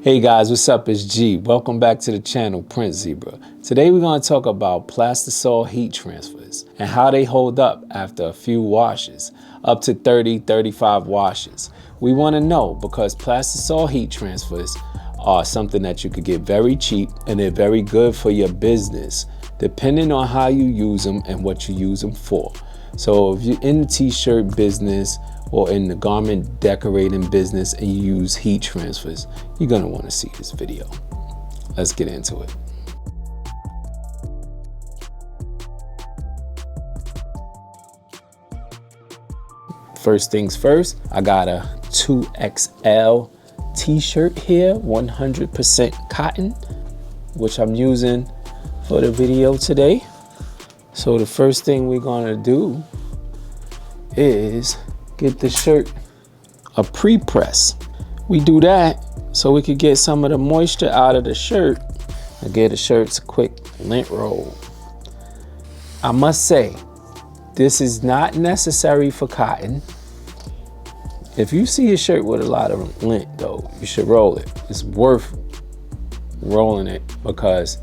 Hey guys, what's up? It's G. Welcome back to the channel PrintZebra. Today we're going to talk about Plastisol heat transfers and how they hold up after a few washes, up to 30-35 washes. We want to know because Plastisol heat transfers are something that you could get very cheap and they're very good for your business, depending on how you use them and what you use them for. So if you're in the t-shirt business or in the garment decorating business and you use heat transfers, you're gonna wanna see this video. Let's get into it. First things first, I got a 2XL t-shirt here, 100% cotton, which I'm using for the video today. So the first thing we're gonna do is get the shirt a pre-press. We do that so we could get some of the moisture out of the shirt and get the shirt's a quick lint roll. I must say, this is not necessary for cotton. If you see a shirt with a lot of lint though, you should roll it. It's worth rolling it because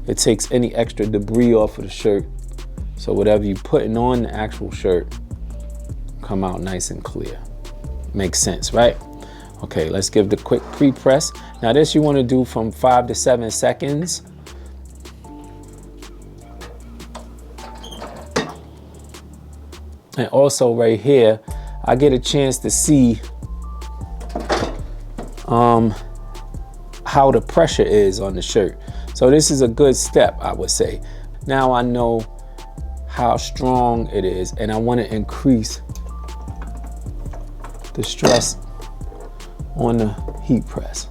it takes any extra debris off of the shirt. So whatever you're putting on the actual shirt come out nice and clear. Makes sense, right? Okay, let's give the quick pre-press. Now this you want to do from 5 to 7 seconds. And also right here, I get a chance to see how the pressure is on the shirt. So this is a good step, I would say. Now I know how strong it is and I want to increase the stress on the heat press.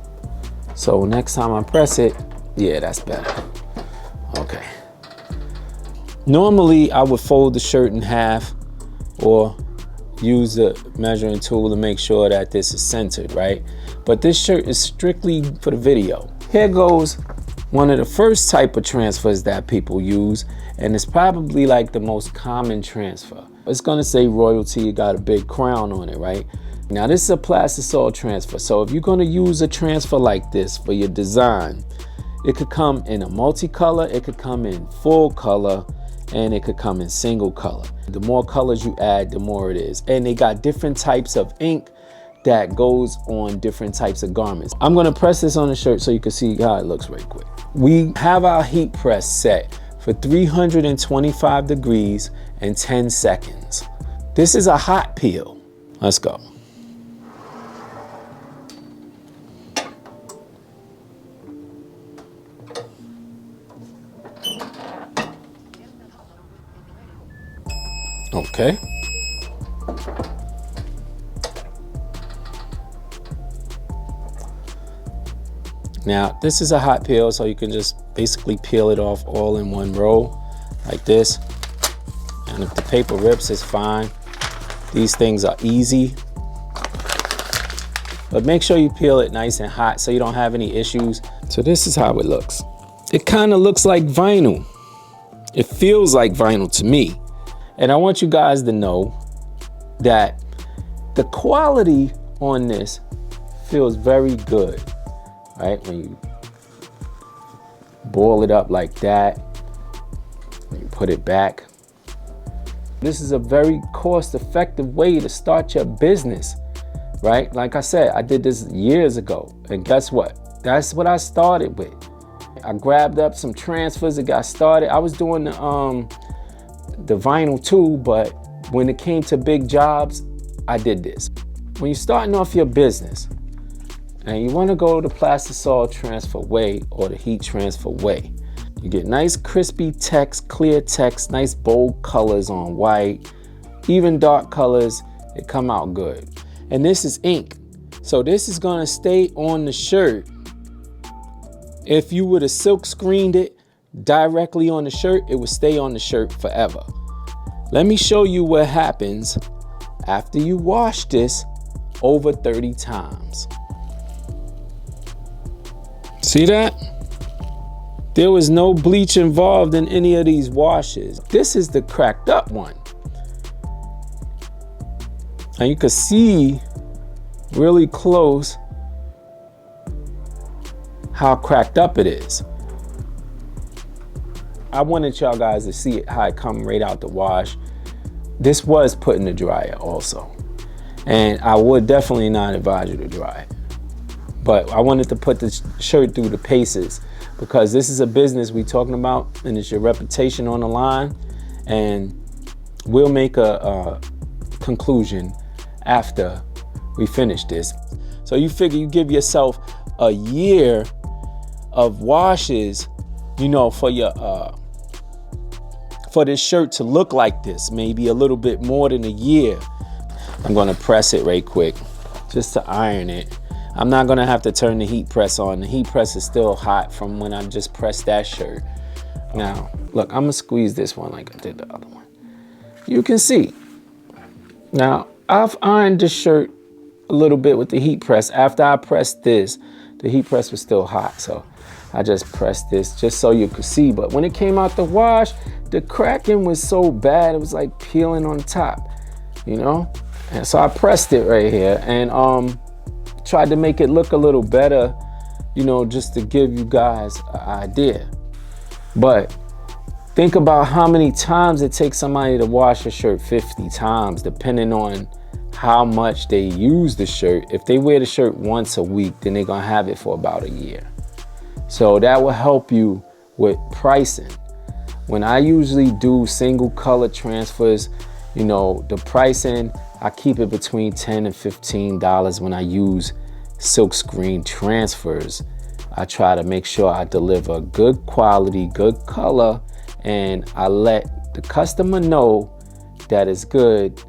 So next time I press it, yeah, that's better. Okay. Normally I would fold the shirt in half or use the measuring tool to make sure that this is centered, right? But this shirt is strictly for the video. Here goes one of the first type of transfers that people use, and it's probably like the most common transfer. It's gonna say royalty, it got a big crown on it, right? Now this is a Plastisol transfer. So if you're gonna use a transfer like this for your design, it could come in a multicolor, it could come in full color, and it could come in single color. The more colors you add, the more it is. And they got different types of ink that goes on different types of garments. I'm gonna press this on the shirt so you can see how it looks right quick. We have our heat press set for 325 degrees and 10 seconds. This is a hot peel. Let's go. Okay. Now this is a hot peel, so you can just basically peel it off all in one row like this. And if the paper rips, it's fine. These things are easy. But make sure you peel it nice and hot so you don't have any issues. So this is how it looks. It kind of looks like vinyl. It feels like vinyl to me. And I want you guys to know that the quality on this feels very good, right? When you boil it up like that, when you put it back. This is a very cost-effective way to start your business, right? Like I said, I did this years ago, and guess what? That's what I started with. I grabbed up some transfers and got started. I was doing the vinyl too, but when it came to big jobs, I did this. When you're starting off your business and you want to go the Plastisol transfer way or the heat transfer way, you get nice crispy text, clear text, nice bold colors on white, even dark colors, it come out good. And this is ink, so this is gonna stay on the shirt. If you would have silk screened it directly on the shirt, it would stay on the shirt forever. Let me show you what happens after you wash this over 30 times. See that? There was no bleach involved in any of these washes. This is the cracked up one. And you can see really close how cracked up it is. I wanted y'all guys to see it, how it come right out the wash. This was put in the dryer also. And I would definitely not advise you to dry it. But I wanted to put the shirt through the paces because this is a business we talking about and it's your reputation on the line. And we'll make a conclusion after we finish this. So you figure you give yourself a year of washes, you know, for your for this shirt to look like this, maybe a little bit more than a year. I'm gonna press it right quick just to iron it. I'm not gonna have to turn the heat press on. The heat press is still hot from when I just pressed that shirt. Now, look, I'm gonna squeeze this one like I did the other one. You can see. Now, I've ironed this shirt a little bit with the heat press. After I pressed this, the heat press was still hot. So I just pressed this just so you could see. But when it came out the wash, the cracking was so bad, it was like peeling on top, you know? And so I pressed it right here and tried to make it look a little better, you know, just to give you guys an idea. But think about how many times it takes somebody to wash a shirt. 50 times, depending on how much they use the shirt. If they wear the shirt once a week, then they're gonna have it for about a year. So that will help you with pricing. When I usually do single color transfers, you know, the pricing, I keep it between $10 and $15 when I use silkscreen transfers. I try to make sure I deliver good quality, good color, and I let the customer know that it's good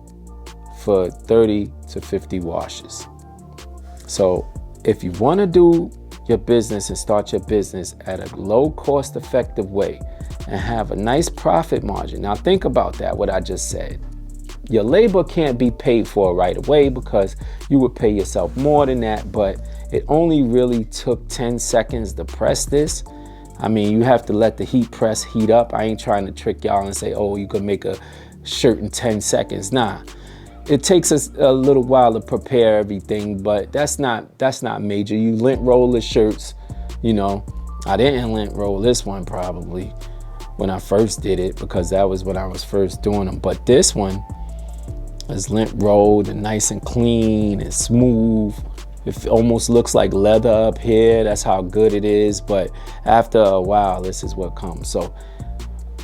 for 30 to 50 washes. So if you want to do your business and start your business at a low cost effective way and have a nice profit margin. Now think about that, what I just said. Your labor can't be paid for right away because you would pay yourself more than that, but it only really took 10 seconds to press this. I mean, you have to let the heat press heat up. I ain't trying to trick y'all and say, oh, you can make a shirt in 10 seconds. Nah, it takes us a little while to prepare everything, but that's not major. You lint roll the shirts, you know. I didn't lint roll this one probably when I first did it because that was when I was first doing them. But this one is lint rolled and nice and clean and smooth. It almost looks like leather up here. That's how good it is. But after a while, this is what comes. So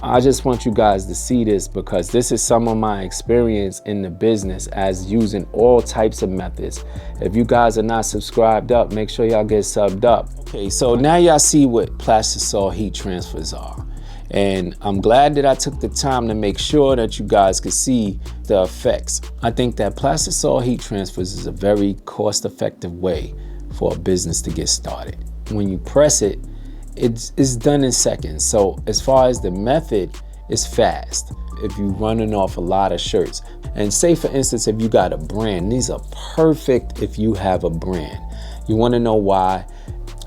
I just want you guys to see this because this is some of my experience in the business as using all types of methods. If you guys are not subscribed up, make sure y'all get subbed up. Okay, so now y'all see what Plastisol heat transfers are. And I'm glad that I took the time to make sure that you guys could see the effects. I think that Plastisol heat transfers is a very cost-effective way for a business to get started. When you press it, it's done in seconds. So as far as the method, it's fast. If you're running off a lot of shirts, and say for instance, if you got a brand, these are perfect if you have a brand. You want to know why?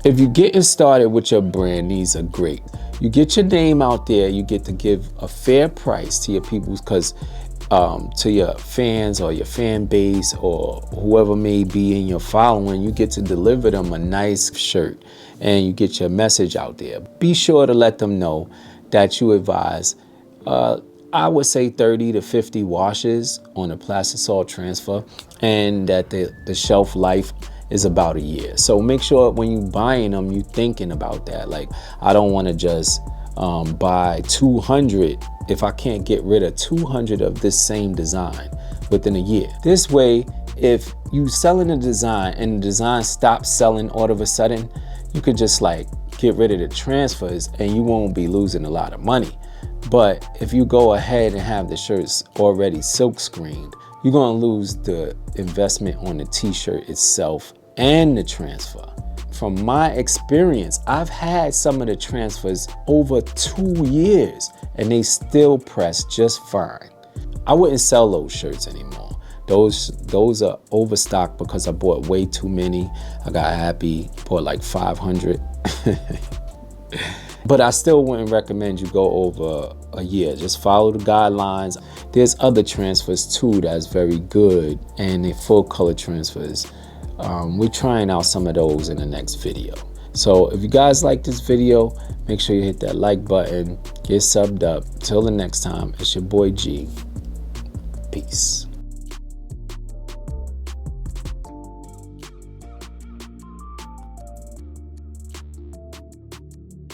If you're getting started with your brand, these are great. You get your name out there, you get to give a fair price to your people because to your fans or your fan base or whoever may be in your following, you get to deliver them a nice shirt and you get your message out there. Be sure to let them know that you advise, I would say 30 to 50 washes on a Plastisol transfer and that the shelf life is about a year. So make sure when you buying them, you thinking about that. Like, I don't want to just buy 200 if I can't get rid of 200 of this same design within a year. This way, if you selling a design and the design stops selling all of a sudden, you could just like get rid of the transfers and you won't be losing a lot of money. But if you go ahead and have the shirts already silk screened, you're gonna lose the investment on the t-shirt itself and the transfer. From my experience, I've had some of the transfers over 2 years and they still press just fine. I wouldn't sell those shirts anymore. Those are overstocked because I bought way too many. I got happy, bought like 500. But I still wouldn't recommend you go over a year. Just follow the guidelines. There's other transfers too that's very good, and the full color transfers. We're trying out some of those in the next video. So if you guys like this video, make sure you hit that like button, get subbed up. Till the next time, it's your boy G. Peace.